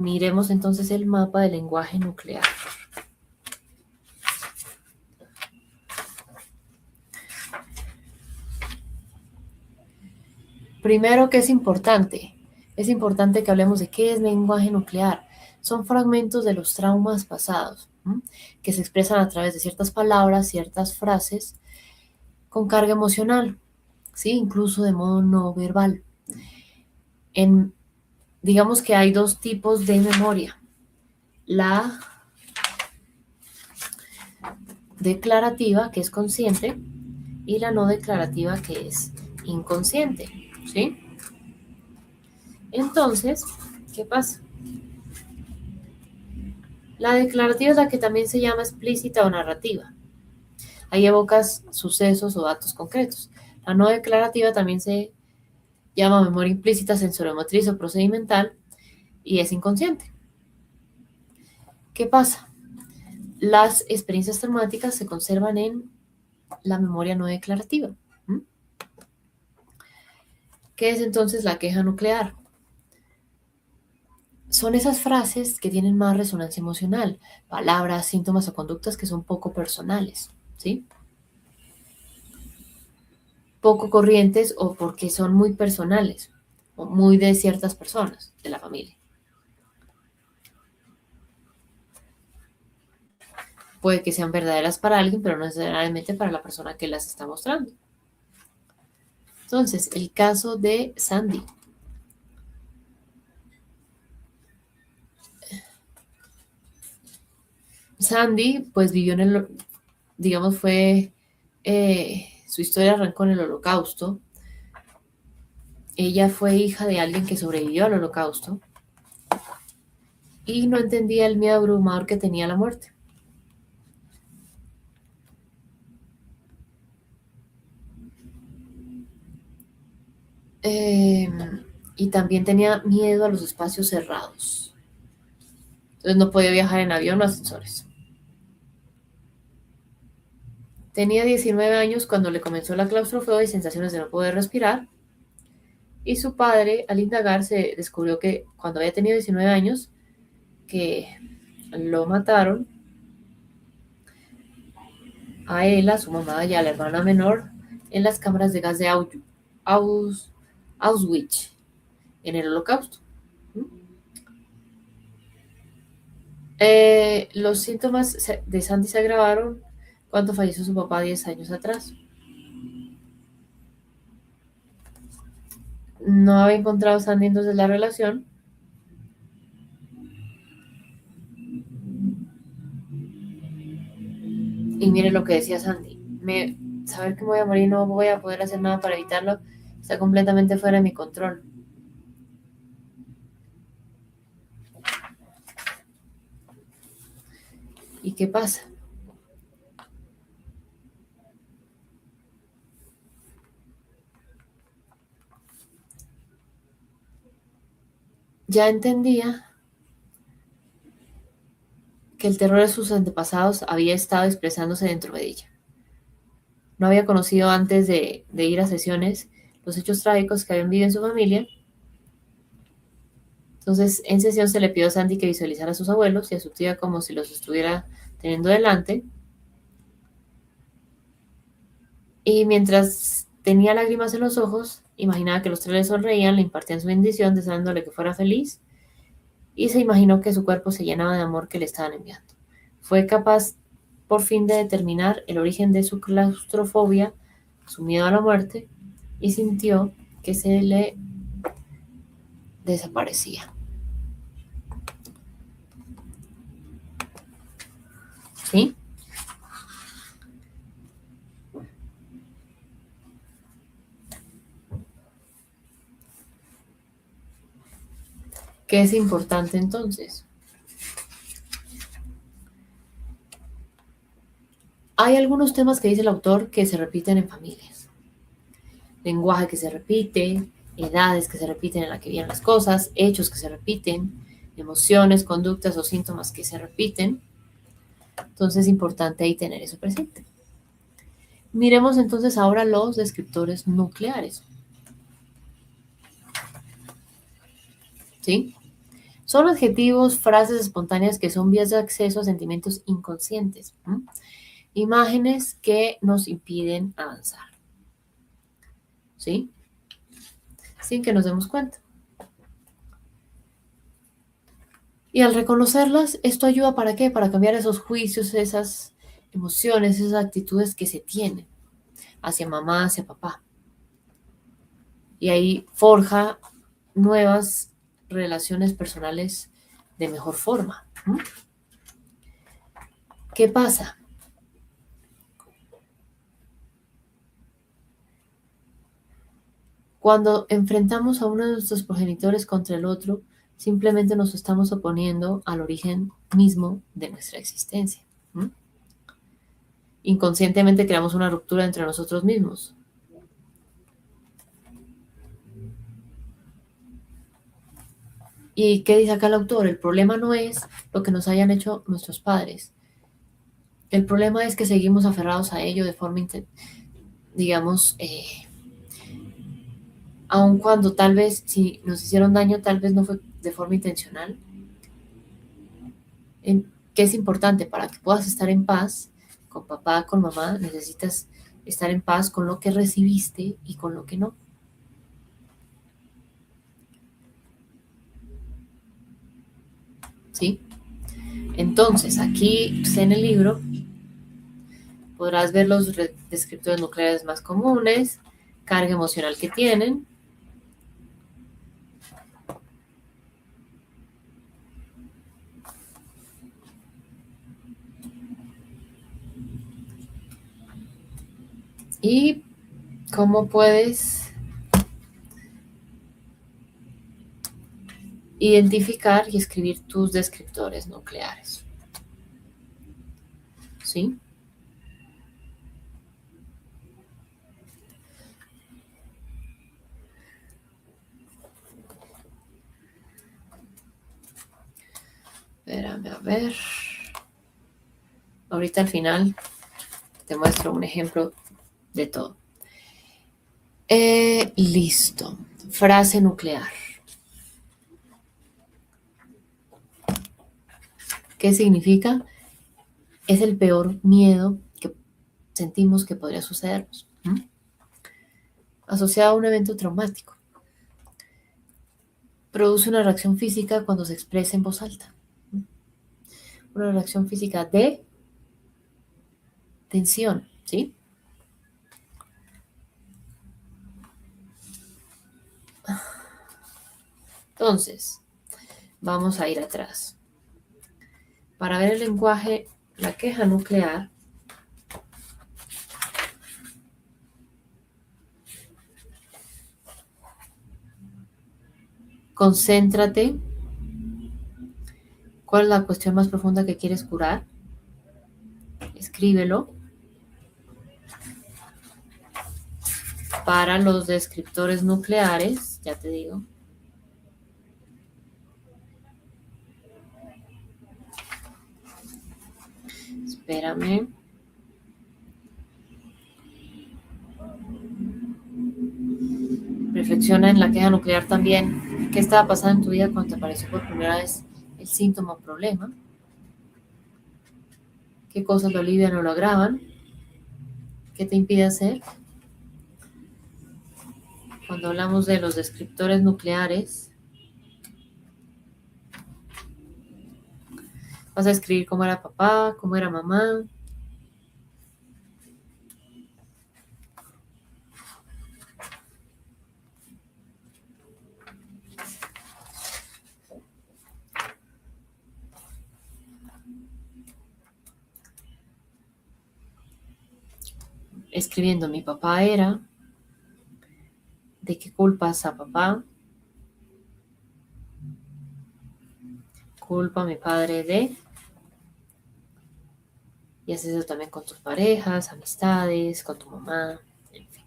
Miremos entonces el mapa del lenguaje nuclear. Primero, ¿qué es importante? Es importante que hablemos de qué es lenguaje nuclear. Son fragmentos de los traumas pasados, que se expresan a través de ciertas palabras, ciertas frases, con carga emocional, ¿sí? Incluso de modo no verbal. Digamos que hay dos tipos de memoria. La declarativa, que es consciente, y la no declarativa, que es inconsciente, ¿sí? Entonces, ¿qué pasa? La declarativa es la que también se llama explícita o narrativa. Ahí evocas sucesos o datos concretos. La no declarativa también se llama memoria implícita, sensoriomotriz o procedimental y es inconsciente. ¿Qué pasa? Las experiencias traumáticas se conservan en la memoria no declarativa. ¿Qué es entonces la queja nuclear? Son esas frases que tienen más resonancia emocional, palabras, síntomas o conductas que son poco personales, ¿sí? Poco corrientes o porque son muy personales o muy de ciertas personas de la familia. Puede que sean verdaderas para alguien, pero no necesariamente para la persona que las está mostrando. Entonces, el caso de Sandy. Sandy, pues vivió en el, digamos, su historia arrancó en el Holocausto. Ella fue hija de alguien que sobrevivió al Holocausto y no entendía el miedo abrumador que tenía la muerte. Y también tenía miedo a los espacios cerrados. Entonces no podía viajar en avión o ascensores. Tenía 19 años cuando le comenzó la claustrofobia y sensaciones de no poder respirar. Y su padre, al indagar, se descubrió que cuando había tenido 19 años, que lo mataron a él, a su mamá y a la hermana menor en las cámaras de gas de Auschwitz, en el Holocausto. Los síntomas de Sandy se agravaron cuando falleció su papá 10 años atrás. No había encontrado Sandy entonces la relación. Y mire lo que decía Sandy. Saber que me voy a morir, no voy a poder hacer nada para evitarlo, está completamente fuera de mi control. ¿Y qué pasa? Ya entendía que el terror de sus antepasados había estado expresándose dentro de ella. No había conocido antes de ir a sesiones los hechos trágicos que habían vivido en su familia. Entonces, en sesión se le pidió a Sandy que visualizara a sus abuelos y a su tía como si los estuviera teniendo delante. Y mientras tenía lágrimas en los ojos, imaginaba que los tres le sonreían, le impartían su bendición, deseándole que fuera feliz, y se imaginó que su cuerpo se llenaba de amor que le estaban enviando. Fue capaz por fin de determinar el origen de su claustrofobia, su miedo a la muerte, y sintió que se le desaparecía. ¿Sí? ¿Qué es importante entonces? Hay algunos temas que dice el autor que se repiten en familias. Lenguaje que se repite, edades que se repiten en la que vienen las cosas, hechos que se repiten, emociones, conductas o síntomas que se repiten. Entonces es importante ahí tener eso presente. Miremos entonces ahora los descriptores nucleares. ¿Sí? Son adjetivos, frases espontáneas que son vías de acceso a sentimientos inconscientes, ¿m? Imágenes que nos impiden avanzar, ¿sí? Sin que nos demos cuenta. Y al reconocerlas, esto ayuda ¿para qué? Para cambiar esos juicios, esas emociones, esas actitudes que se tienen hacia mamá, hacia papá. Y ahí forja nuevas relaciones personales de mejor forma. ¿Mm? ¿Qué pasa? Cuando enfrentamos a uno de nuestros progenitores contra el otro, simplemente nos estamos oponiendo al origen mismo de nuestra existencia. ¿Mm? Inconscientemente creamos una ruptura entre nosotros mismos. ¿Y qué dice acá el autor? El problema no es lo que nos hayan hecho nuestros padres. El problema es que seguimos aferrados a ello de forma, digamos, aun cuando tal vez si nos hicieron daño, tal vez no fue de forma intencional. ¿Qué es importante? Para que puedas estar en paz con papá, con mamá, necesitas estar en paz con lo que recibiste y con lo que no. ¿Sí? Entonces, aquí pues, en el libro podrás ver los descriptores nucleares más comunes, carga emocional que tienen, y cómo puedes identificar y escribir tus descriptores nucleares. ¿Sí? Espérame a ver. Ahorita al final te muestro un ejemplo de todo. Listo. Frase nuclear. ¿Qué significa? Es el peor miedo que sentimos que podría sucedernos. ¿Mm? Asociado a un evento traumático. Produce una reacción física cuando se expresa en voz alta. ¿Mm? Una reacción física de tensión, ¿sí? Entonces, vamos a ir atrás. Para ver el lenguaje, la queja nuclear, concéntrate. ¿Cuál es la cuestión más profunda que quieres curar? Escríbelo. Para los descriptores nucleares, ya te digo, espérame. Reflexiona en la queja nuclear también. ¿Qué estaba pasando en tu vida cuando te apareció por primera vez el síntoma o problema? ¿Qué cosas lo alivian o lo agravan? ¿Qué te impide hacer? Cuando hablamos de los descriptores nucleares, vas a escribir cómo era papá, cómo era mamá. Escribiendo mi papá era, de qué culpas a papá, culpa a mi padre de, y haces eso también con tus parejas, amistades, con tu mamá, en fin.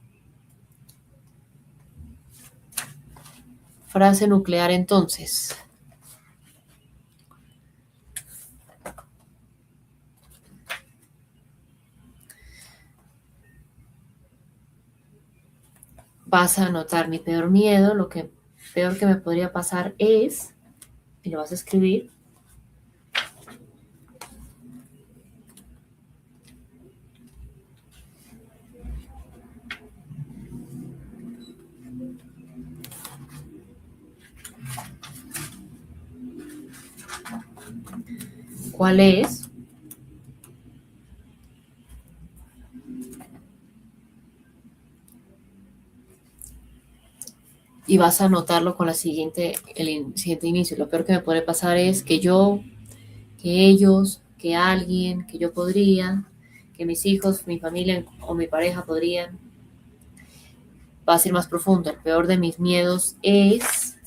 Frase nuclear entonces. Vas a anotar mi peor miedo, lo que peor que me podría pasar es, y lo vas a escribir. ¿Cuál es? Y vas a anotarlo con el siguiente inicio. Lo peor que me puede pasar es que yo, que ellos, que alguien, que yo podría, que mis hijos, mi familia o mi pareja podrían. Va a ser más profundo. El peor de mis miedos es,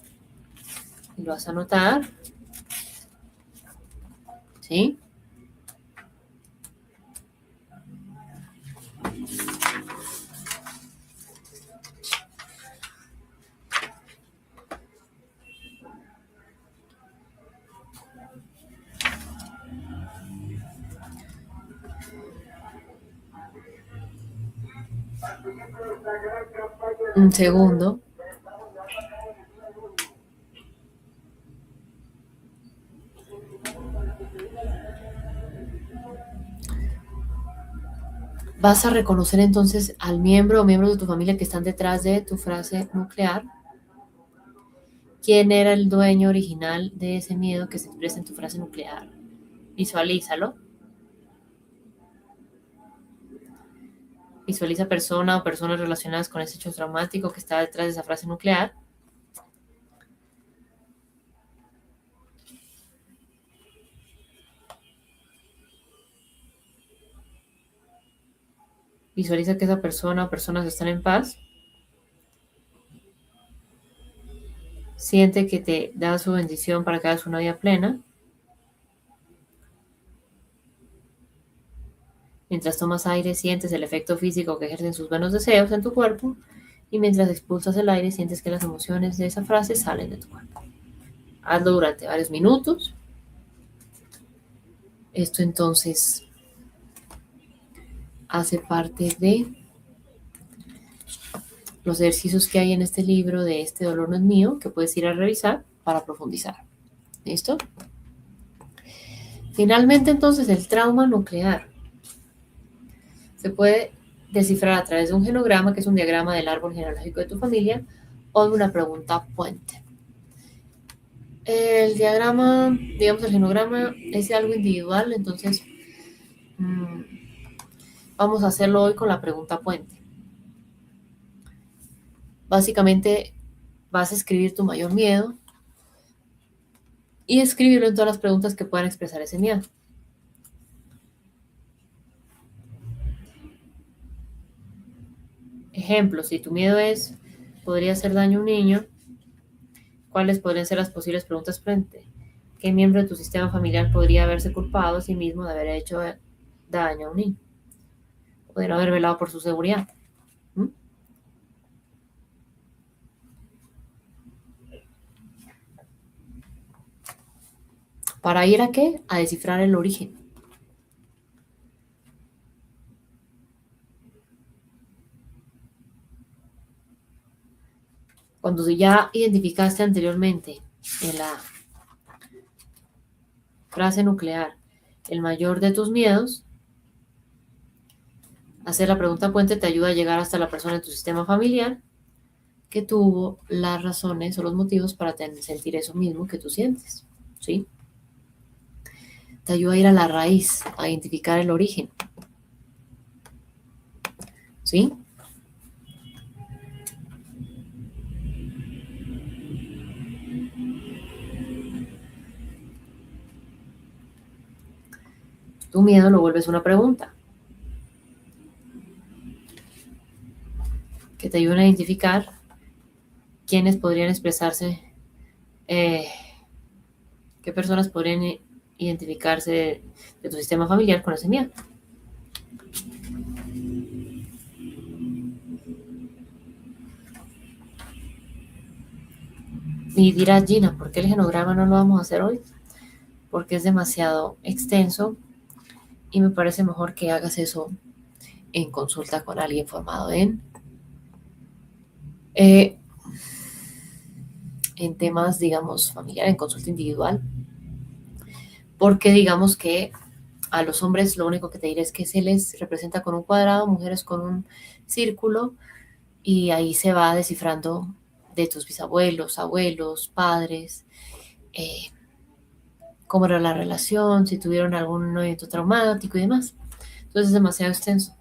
y lo vas a anotar, ¿sí? Un segundo. Vas a reconocer entonces al miembro o miembros de tu familia que están detrás de tu frase nuclear. ¿Quién era el dueño original de ese miedo que se expresa en tu frase nuclear? Visualízalo. Visualiza persona o personas relacionadas con ese hecho traumático que está detrás de esa frase nuclear. Visualiza que esa persona o personas están en paz. Siente que te da su bendición para que hagas una vida plena. Mientras tomas aire, sientes el efecto físico que ejercen sus buenos deseos en tu cuerpo. Y mientras expulsas el aire, sientes que las emociones de esa frase salen de tu cuerpo. Hazlo durante varios minutos. Esto entonces hace parte de los ejercicios que hay en este libro de Este dolor no es mío, que puedes ir a revisar para profundizar. ¿Listo? Finalmente, entonces, el trauma nuclear se puede descifrar a través de un genograma, que es un diagrama del árbol genealógico de tu familia, o de una pregunta puente. El diagrama, digamos, el genograma es algo individual, entonces vamos a hacerlo hoy con la pregunta puente. Básicamente, vas a escribir tu mayor miedo y escribirlo en todas las preguntas que puedan expresar ese miedo. Ejemplo, si tu miedo es, podría hacer daño a un niño, ¿cuáles podrían ser las posibles preguntas frente? ¿Qué miembro de tu sistema familiar podría haberse culpado a sí mismo de haber hecho daño a un niño? Podría haber velado por su seguridad. ¿Mm? ¿Para ir a qué? A descifrar el origen. Cuando ya identificaste anteriormente en la frase nuclear el mayor de tus miedos, hacer la pregunta puente te ayuda a llegar hasta la persona en tu sistema familiar que tuvo las razones o los motivos para sentir eso mismo que tú sientes, ¿sí? Te ayuda a ir a la raíz, a identificar el origen, ¿sí? Tu miedo lo vuelves una pregunta que te ayuda a identificar quiénes podrían expresarse, qué personas podrían identificarse de tu sistema familiar con ese miedo. Y dirás, Gina, ¿por qué el genograma no lo vamos a hacer hoy? Porque es demasiado extenso y me parece mejor que hagas eso en consulta con alguien formado en en temas, digamos, familiar, en consulta individual, porque digamos que a los hombres lo único que te diré es que se les representa con un cuadrado, mujeres con un círculo, y ahí se va descifrando de tus bisabuelos, abuelos, padres, eh, cómo era la relación, si tuvieron algún evento traumático y demás. Entonces es demasiado extenso.